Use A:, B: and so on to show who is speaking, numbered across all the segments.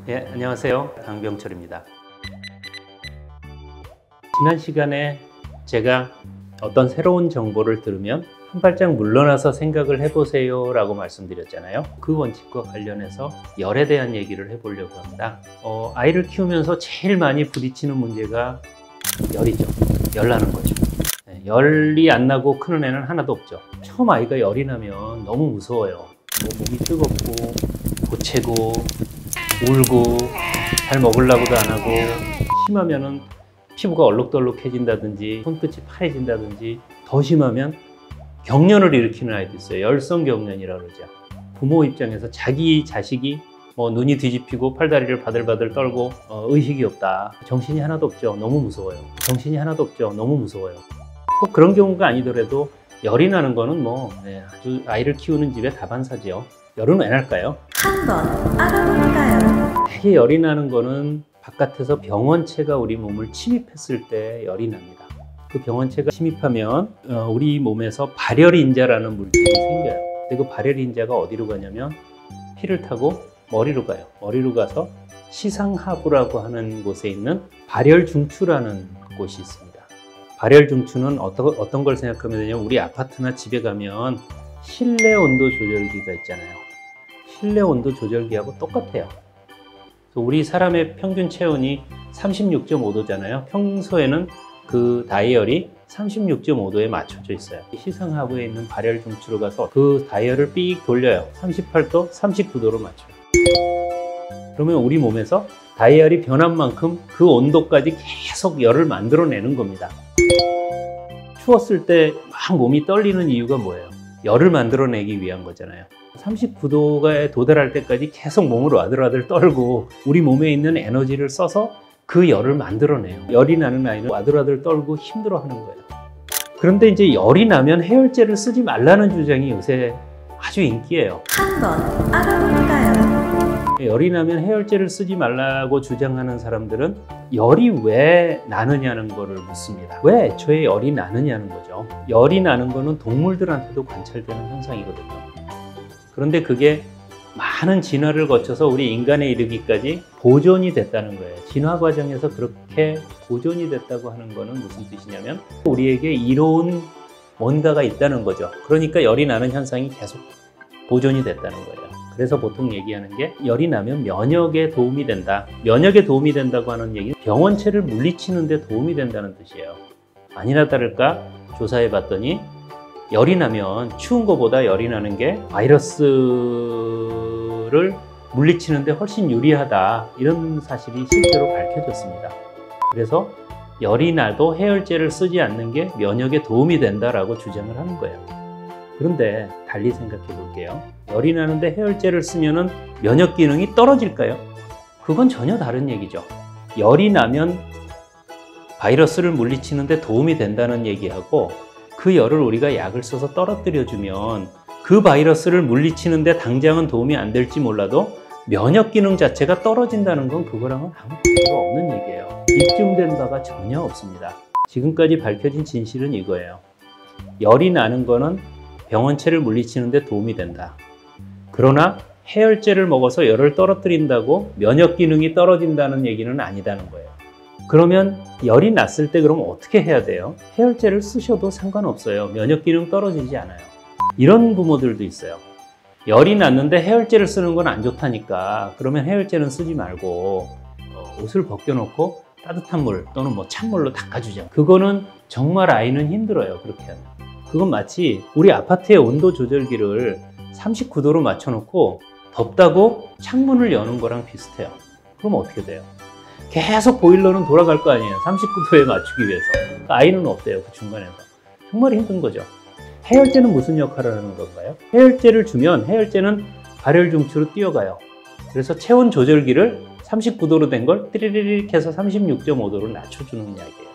A: 네, 안녕하세요. 강병철입니다. 지난 시간에 제가 어떤 새로운 정보를 들으면 한 발짝 물러나서 생각을 해보세요 라고 말씀드렸잖아요. 그 원칙과 관련해서 열에 대한 얘기를 해보려고 합니다. 아이를 키우면서 제일 많이 부딪히는 문제가 열이죠. 열 나는 거죠. 네, 열이 안 나고 크는 애는 하나도 없죠. 처음 아이가 열이 나면 너무 무서워요. 몸이 뜨겁고 고채고 울고 잘 먹으려고도 안 하고, 심하면은 피부가 얼룩덜룩해진다든지 손끝이 파래진다든지, 더 심하면 경련을 일으키는 아이도 있어요. 열성 경련이라고 그러죠. 부모 입장에서 자기 자식이 눈이 뒤집히고 팔다리를 바들바들 떨고 의식이 없다, 정신이 하나도 없죠. 너무 무서워요. 정신이 하나도 없죠. 너무 무서워요. 꼭 그런 경우가 아니더라도 열이 나는 거는 아주 아이를 키우는 집의 다반사죠. 열은 왜 날까요?
B: 한번 알아볼까요?
A: 되게 열이 나는 거는 바깥에서 병원체가 우리 몸을 침입했을 때 열이 납니다. 그 병원체가 침입하면 우리 몸에서 발열인자라는 물질이 생겨요. 근데 그 발열인자가 어디로 가냐면 피를 타고 머리로 가요. 머리로 가서 시상하부라고 하는 곳에 있는 발열중추라는 곳이 있습니다. 발열중추는 어떤 걸 생각하면 되냐면, 우리 아파트나 집에 가면 실내 온도 조절기가 있잖아요. 실내 온도 조절기하고 똑같아요. 우리 사람의 평균 체온이 36.5도잖아요. 평소에는 그 다이얼이 36.5도에 맞춰져 있어요. 시상하부에 있는 발열 중추로 가서 그 다이얼을 삑 돌려요. 38도, 39도로 맞춰요. 그러면 우리 몸에서 다이얼이 변한 만큼 그 온도까지 계속 열을 만들어내는 겁니다. 추웠을 때 막 몸이 떨리는 이유가 뭐예요? 열을 만들어내기 위한 거잖아요. 39도에 도달할 때까지 계속 몸을 와들와들 떨고 우리 몸에 있는 에너지를 써서 그 열을 만들어내요. 열이 나는 아이는 와들와들 떨고 힘들어하는 거예요. 그런데 이제 열이 나면 해열제를 쓰지 말라는 주장이 요새 아주 인기예요.
B: 한번 알아볼까요?
A: 열이 나면 해열제를 쓰지 말라고 주장하는 사람들은 열이 왜 나느냐는 거를 묻습니다. 왜 애초에 열이 나느냐는 거죠. 열이 나는 거는 동물들한테도 관찰되는 현상이거든요. 그런데 그게 많은 진화를 거쳐서 우리 인간에 이르기까지 보존이 됐다는 거예요. 진화 과정에서 그렇게 보존이 됐다고 하는 거는 무슨 뜻이냐면, 우리에게 이로운 뭔가가 있다는 거죠. 그러니까 열이 나는 현상이 계속 보존이 됐다는 거예요. 그래서 보통 얘기하는 게, 열이 나면 면역에 도움이 된다. 면역에 도움이 된다고 하는 얘기는 병원체를 물리치는 데 도움이 된다는 뜻이에요. 아니나 다를까 조사해 봤더니 열이 나면 추운 것보다 열이 나는 게 바이러스를 물리치는 데 훨씬 유리하다, 이런 사실이 실제로 밝혀졌습니다. 그래서 열이 나도 해열제를 쓰지 않는 게 면역에 도움이 된다라고 주장을 하는 거예요. 그런데 달리 생각해 볼게요. 열이 나는데 해열제를 쓰면은 면역 기능이 떨어질까요? 그건 전혀 다른 얘기죠. 열이 나면 바이러스를 물리치는데 도움이 된다는 얘기하고, 그 열을 우리가 약을 써서 떨어뜨려주면 그 바이러스를 물리치는데 당장은 도움이 안 될지 몰라도 면역 기능 자체가 떨어진다는 건 그거랑은 아무 관계가 없는 얘기예요. 입증된 바가 전혀 없습니다. 지금까지 밝혀진 진실은 이거예요. 열이 나는 거는 병원체를 물리치는 데 도움이 된다. 그러나 해열제를 먹어서 열을 떨어뜨린다고 면역 기능이 떨어진다는 얘기는 아니다는 거예요. 그러면 열이 났을 때 그럼 어떻게 해야 돼요? 해열제를 쓰셔도 상관없어요. 면역 기능 떨어지지 않아요. 이런 부모들도 있어요. 열이 났는데 해열제를 쓰는 건 안 좋다니까 그러면 해열제는 쓰지 말고 옷을 벗겨놓고 따뜻한 물 또는 찬물로 닦아주죠. 그거는 정말 아이는 힘들어요. 그렇게 하면. 그건 마치 우리 아파트의 온도 조절기를 39도로 맞춰놓고 덥다고 창문을 여는 거랑 비슷해요. 그럼 어떻게 돼요? 계속 보일러는 돌아갈 거 아니에요. 39도에 맞추기 위해서. 아이는 어때요? 그 중간에서. 정말 힘든 거죠. 해열제는 무슨 역할을 하는 건가요? 해열제를 주면 해열제는 발열 중추로 뛰어가요. 그래서 체온 조절기를 39도로 된 걸 띠리리릭 해서 36.5도로 낮춰주는 약이에요.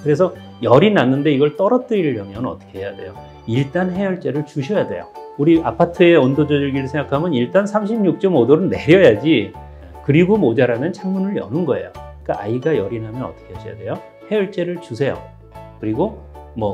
A: 그래서 열이 났는데 이걸 떨어뜨리려면 어떻게 해야 돼요? 일단 해열제를 주셔야 돼요. 우리 아파트의 온도 조절기를 생각하면 일단 36.5도를 내려야지, 그리고 모자라면 창문을 여는 거예요. 그러니까 아이가 열이 나면 어떻게 하셔야 돼요? 해열제를 주세요. 그리고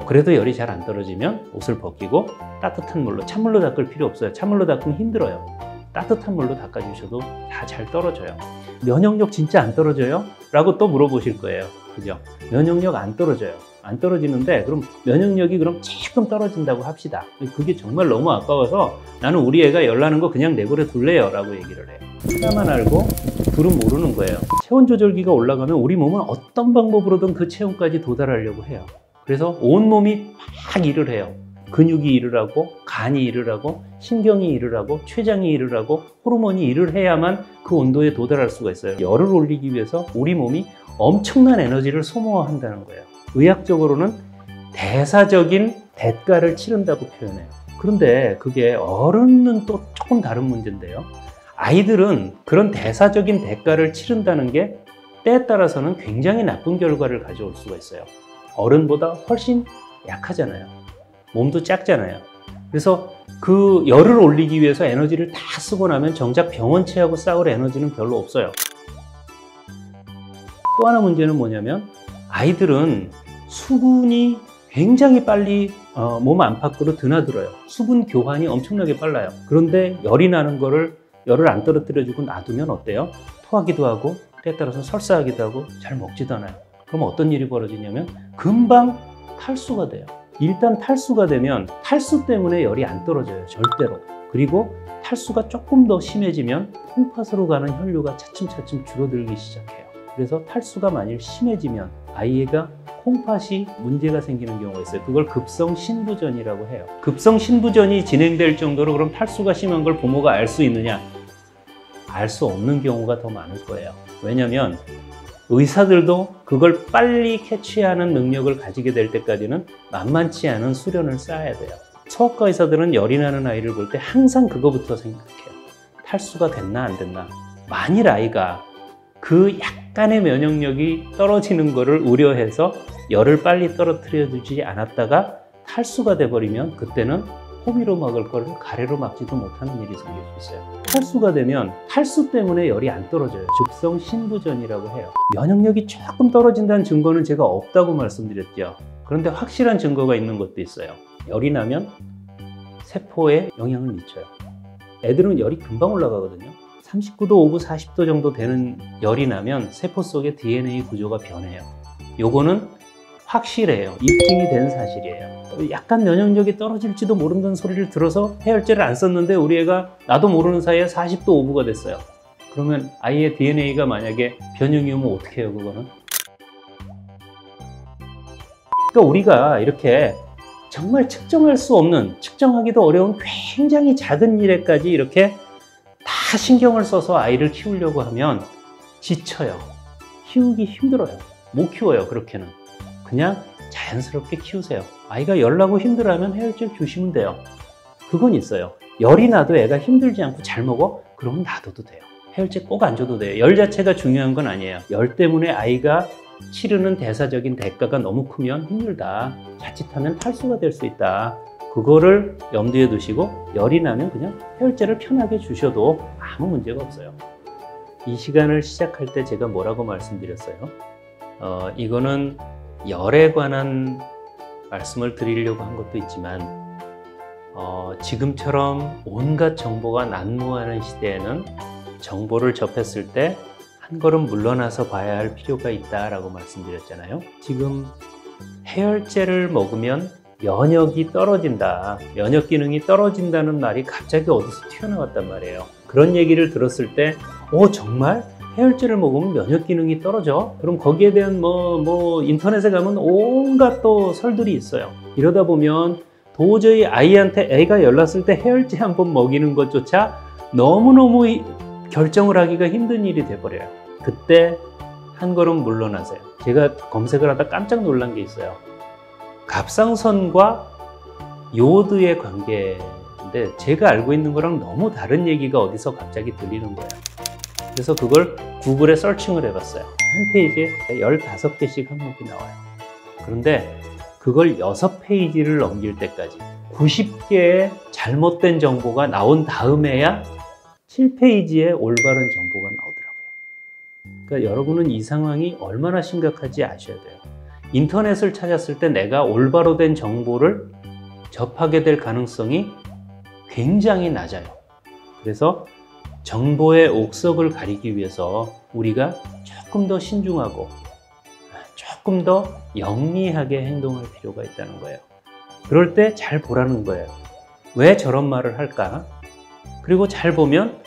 A: 그래도 열이 잘 안 떨어지면 옷을 벗기고 따뜻한 물로, 찬물로 닦을 필요 없어요. 찬물로 닦으면 힘들어요. 따뜻한 물로 닦아주셔도 다 잘 떨어져요. 면역력 진짜 안 떨어져요? 라고 또 물어보실 거예요. 그죠? 면역력 안 떨어져요. 안 떨어지는데 그럼 면역력이 그럼 조금 떨어진다고 합시다. 그게 정말 너무 아까워서 나는 우리 애가 열나는 거 그냥 내버려 둘래요 라고 얘기를 해요. 하나만 알고 둘은 모르는 거예요. 체온 조절기가 올라가면 우리 몸은 어떤 방법으로든 그 체온까지 도달하려고 해요. 그래서 온몸이 막 일을 해요. 근육이 일을 하고 간이 일을 하고 신경이 일을 하고 췌장이 일을 하고 호르몬이 일을 해야만 그 온도에 도달할 수가 있어요. 열을 올리기 위해서 우리 몸이 엄청난 에너지를 소모한다는 거예요. 의학적으로는 대사적인 대가를 치른다고 표현해요. 그런데 그게 어른은 또 조금 다른 문제인데요. 아이들은 그런 대사적인 대가를 치른다는 게 때에 따라서는 굉장히 나쁜 결과를 가져올 수가 있어요. 어른보다 훨씬 약하잖아요. 몸도 작잖아요. 그래서 그 열을 올리기 위해서 에너지를 다 쓰고 나면 정작 병원체하고 싸울 에너지는 별로 없어요. 또 하나 문제는 뭐냐면 아이들은 수분이 굉장히 빨리 몸 안팎으로 드나들어요. 수분 교환이 엄청나게 빨라요. 그런데 열이 나는 거를 열을 안 떨어뜨려주고 놔두면 어때요? 토하기도 하고 때에 따라서 설사하기도 하고 잘 먹지도 않아요. 그럼 어떤 일이 벌어지냐면 금방 탈수가 돼요. 일단 탈수가 되면 탈수 때문에 열이 안 떨어져요. 절대로. 그리고 탈수가 조금 더 심해지면 콩팥으로 가는 혈류가 차츰차츰 줄어들기 시작해요. 그래서 탈수가 만일 심해지면 아이가 콩팥이 문제가 생기는 경우가 있어요. 그걸 급성 신부전이라고 해요. 급성 신부전이 진행될 정도로 그럼 탈수가 심한 걸 부모가 알 수 있느냐? 알 수 없는 경우가 더 많을 거예요. 왜냐하면 의사들도 그걸 빨리 캐치하는 능력을 가지게 될 때까지는 만만치 않은 수련을 쌓아야 돼요. 소아과 의사들은 열이 나는 아이를 볼 때 항상 그거부터 생각해요. 탈수가 됐나 안 됐나? 만일 아이가 그 약간의 면역력이 떨어지는 거를 우려해서 열을 빨리 떨어뜨려 주지 않았다가 탈수가 돼버리면 그때는 호미로 막을 거를 가래로 막지도 못하는 일이 생길 수 있어요. 탈수가 되면 탈수 때문에 열이 안 떨어져요. 급성 신부전이라고 해요. 면역력이 조금 떨어진다는 증거는 제가 없다고 말씀드렸죠. 그런데 확실한 증거가 있는 것도 있어요. 열이 나면 세포에 영향을 미쳐요. 애들은 열이 금방 올라가거든요. 39도 5분 40도 정도 되는 열이 나면 세포 속의 DNA 구조가 변해요. 요거는 확실해요. 입증이 된 사실이에요. 약간 면역력이 떨어질지도 모른다는 소리를 들어서 해열제를 안 썼는데 우리 애가 나도 모르는 사이에 40도 5부가 됐어요. 그러면 아이의 DNA가 만약에 변형이 오면 어떻게 해요, 그거는? 그러니까 우리가 이렇게 정말 측정할 수 없는, 측정하기도 어려운 굉장히 작은 일에까지 이렇게 다 신경을 써서 아이를 키우려고 하면 지쳐요. 키우기 힘들어요. 못 키워요, 그렇게는. 그냥 자연스럽게 키우세요. 아이가 열나고 힘들어하면 해열제를 주시면 돼요. 그건 있어요. 열이 나도 애가 힘들지 않고 잘 먹어? 그러면 놔둬도 돼요. 해열제 꼭 안 줘도 돼요. 열 자체가 중요한 건 아니에요. 열 때문에 아이가 치르는 대사적인 대가가 너무 크면 힘들다. 자칫하면 탈수가 될 수 있다. 그거를 염두에 두시고 열이 나면 그냥 해열제를 편하게 주셔도 아무 문제가 없어요. 이 시간을 시작할 때 제가 뭐라고 말씀드렸어요? 이거는 열에 관한 말씀을 드리려고 한 것도 있지만 지금처럼 온갖 정보가 난무하는 시대에는 정보를 접했을 때 한 걸음 물러나서 봐야 할 필요가 있다라고 말씀드렸잖아요. 지금 해열제를 먹으면 면역이 떨어진다, 면역 기능이 떨어진다는 말이 갑자기 어디서 튀어나왔단 말이에요. 그런 얘기를 들었을 때 정말? 해열제를 먹으면 면역 기능이 떨어져? 그럼 거기에 대한 인터넷에 가면 온갖 또 설들이 있어요. 이러다 보면 도저히 아이한테 애가 열났을 때 해열제 한번 먹이는 것조차 너무너무 결정을 하기가 힘든 일이 돼버려요. 그때 한 걸음 물러나세요. 제가 검색을 하다 깜짝 놀란 게 있어요. 갑상선과 요오드의 관계인데 제가 알고 있는 거랑 너무 다른 얘기가 어디서 갑자기 들리는 거예요. 그래서 그걸 구글에 서칭을 해봤어요. 한 페이지에 15개씩 항목이 나와요. 그런데 그걸 6페이지를 넘길 때까지 90개의 잘못된 정보가 나온 다음에야 7페이지에 올바른 정보가 나오더라고요. 그러니까 여러분은 이 상황이 얼마나 심각한지 아셔야 돼요. 인터넷을 찾았을 때 내가 올바로 된 정보를 접하게 될 가능성이 굉장히 낮아요. 그래서 정보의 옥석을 가리기 위해서 우리가 조금 더 신중하고 조금 더 영리하게 행동할 필요가 있다는 거예요. 그럴 때 잘 보라는 거예요. 왜 저런 말을 할까? 그리고 잘 보면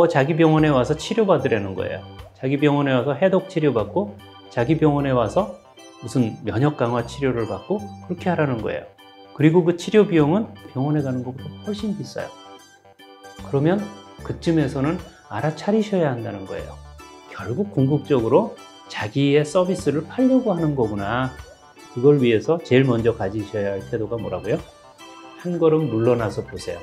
A: 자기 병원에 와서 치료받으라는 거예요. 자기 병원에 와서 해독 치료받고 자기 병원에 와서 무슨 면역 강화 치료를 받고 그렇게 하라는 거예요. 그리고 그 치료 비용은 병원에 가는 것보다 훨씬 비싸요. 그러면 그쯤에서는 알아차리셔야 한다는 거예요. 결국 궁극적으로 자기의 서비스를 팔려고 하는 거구나. 그걸 위해서 제일 먼저 가지셔야 할 태도가 뭐라고요? 한 걸음 물러나서 보세요.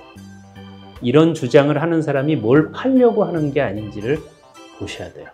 A: 이런 주장을 하는 사람이 뭘 팔려고 하는 게 아닌지를 보셔야 돼요.